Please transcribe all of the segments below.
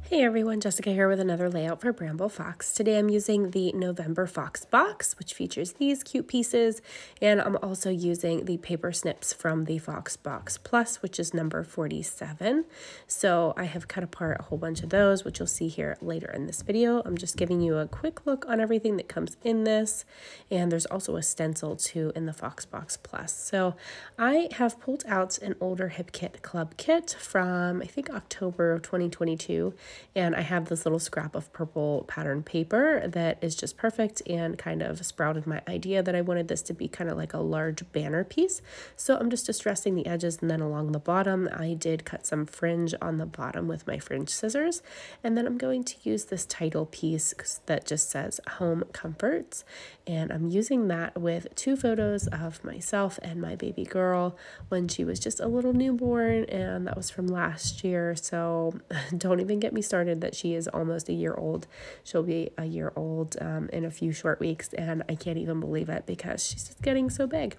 Hey everyone, Jessica here with another layout for Bramble Fox. Today I'm using the November Fox box, which features these cute pieces, and I'm also using the paper snips from the Fox Box Plus, which is number 47. So I have cut apart a whole bunch of those, which you'll see here later in this video. I'm just giving you a quick look on everything that comes in this, and there's also a stencil too in the Fox Box Plus. So I have pulled out an older Hip Kit Club kit from, I think, October of 2022. And I have this little scrap of purple pattern paper that is just perfect and kind of sprouted my idea that I wanted this to be kind of like a large banner piece. So I'm just distressing the edges, and then along the bottom, I did cut some fringe on the bottom with my fringe scissors. And then I'm going to use this title piece that just says Home Comforts. And I'm using that with two photos of myself and my baby girl when she was just a little newborn, and that was from last year. So don't even get me started that she is almost a year old. She'll be a year old in a few short weeks, and I can't even believe it because she's just getting so big.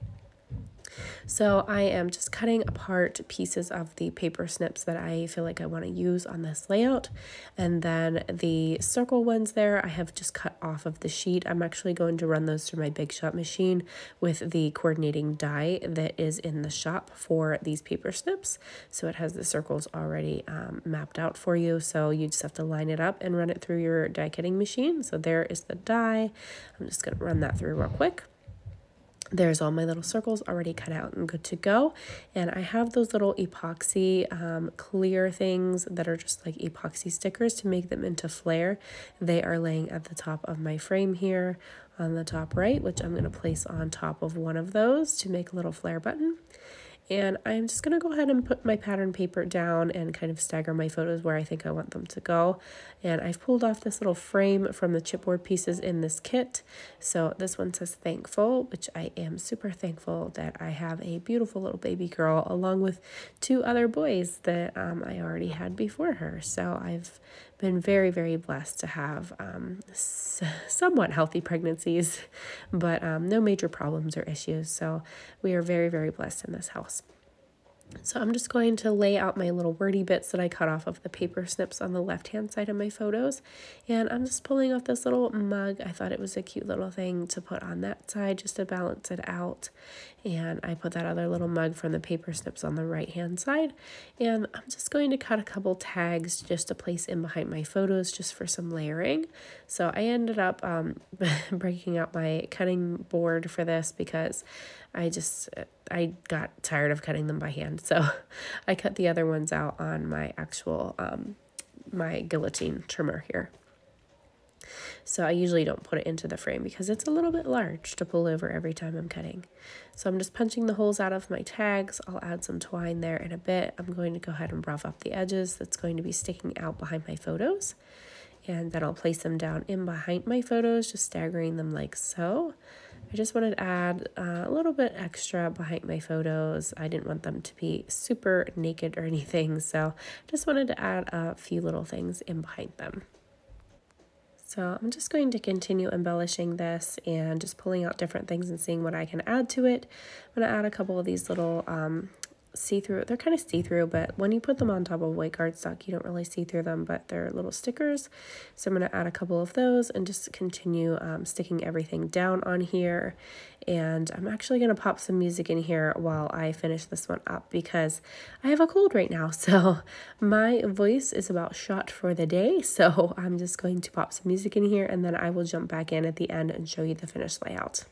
So I am just cutting apart pieces of the paper snips that I feel like I want to use on this layout. And then the circle ones there, I have just cut off of the sheet. I'm actually going to run those through my Big Shot machine with the coordinating die that is in the shop for these paper snips. So it has the circles already mapped out for you. So you just have to line it up and run it through your die cutting machine. So there is the die. I'm just going to run that through real quick. There's all my little circles already cut out and good to go. And I have those little epoxy clear things that are just like epoxy stickers to make them into flare. They are laying at the top of my frame here on the top right, which I'm going to place on top of one of those to make a little flare button. And I'm just going to go ahead and put my pattern paper down and kind of stagger my photos where I think I want them to go. And I've pulled off this little frame from the chipboard pieces in this kit. So this one says thankful, which I am super thankful that I have a beautiful little baby girl along with two other boys that I already had before her. So I've been very, very blessed to have somewhat healthy pregnancies, but no major problems or issues. So we are very, very blessed in this house. So I'm just going to lay out my little wordy bits that I cut off of the paper snips on the left-hand side of my photos. And I'm just pulling off this little mug. I thought it was a cute little thing to put on that side just to balance it out. And I put that other little mug from the paper snips on the right-hand side. And I'm just going to cut a couple tags just to place in behind my photos just for some layering. So I ended up breaking out my cutting board for this because I got tired of cutting them by hand. So I cut the other ones out on my actual, my guillotine trimmer here. So I usually don't put it into the frame because it's a little bit large to pull over every time I'm cutting. So I'm just punching the holes out of my tags. I'll add some twine there in a bit. I'm going to go ahead and rough up the edges that's going to be sticking out behind my photos. And then I'll place them down in behind my photos, just staggering them like so. I just wanted to add a little bit extra behind my photos. I didn't want them to be super naked or anything, so just wanted to add a few little things in behind them. So I'm just going to continue embellishing this and just pulling out different things and seeing what I can add to it. I'm going to add a couple of these little see-through. They're kind of see-through, but when you put them on top of white cardstock, you don't really see through them, but they're little stickers. So I'm going to add a couple of those and just continue sticking everything down on here. And I'm actually going to pop some music in here while I finish this one up because I have a cold right now. So my voice is about shot for the day. So I'm just going to pop some music in here, and then I will jump back in at the end and show you the finished layout.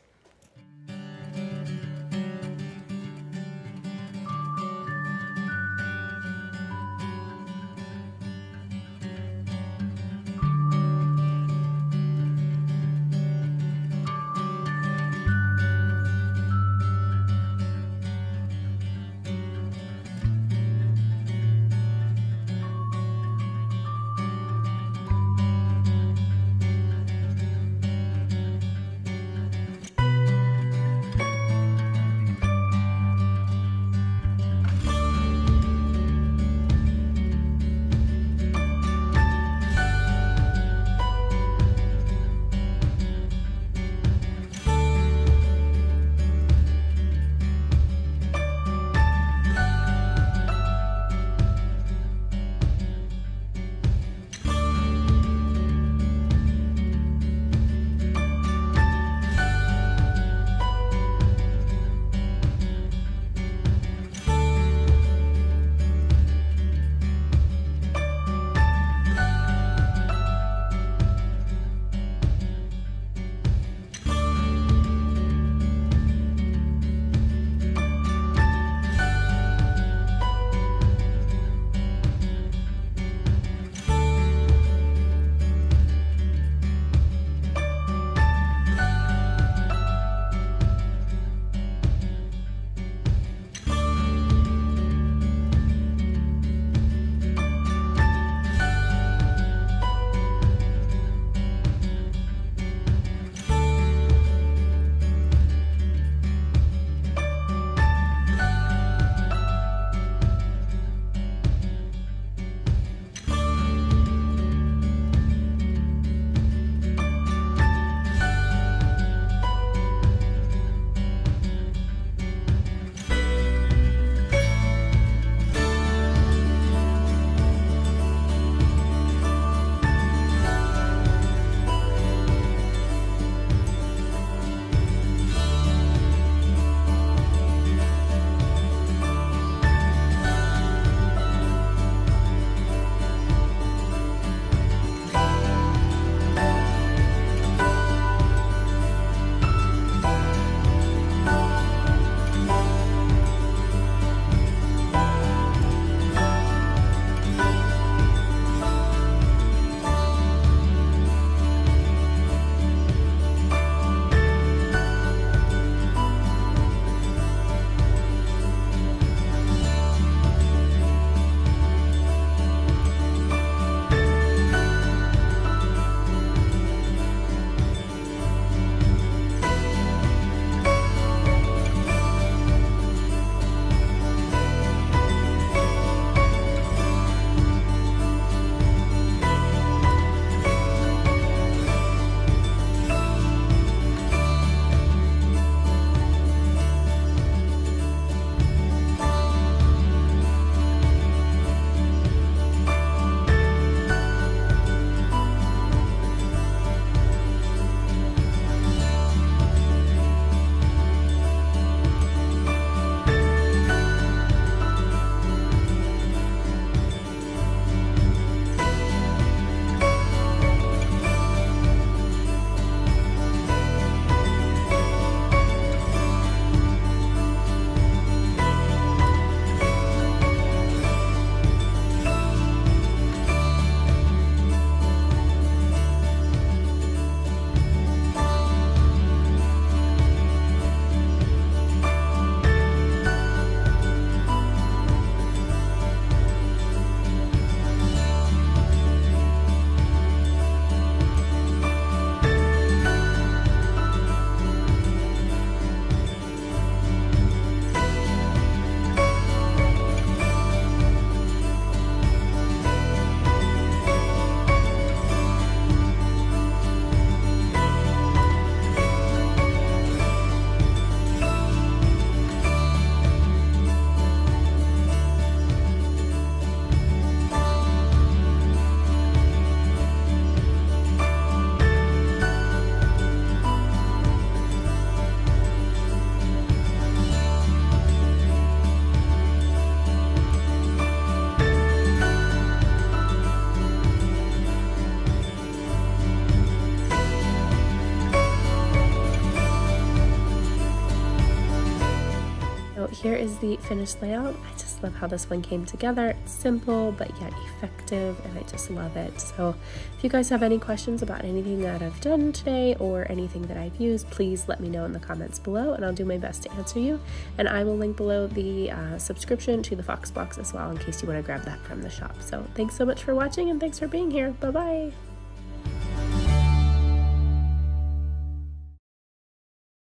here is the finished layout. I just love how this one came together. It's simple but yet effective, and I just love it. So if you guys have any questions about anything that I've done today or anything that I've used, please let me know in the comments below, and I'll do my best to answer you. And I will link below the subscription to the Fox box as well, in case you want to grab that from the shop. So thanks so much for watching, and thanks for being here. Bye bye.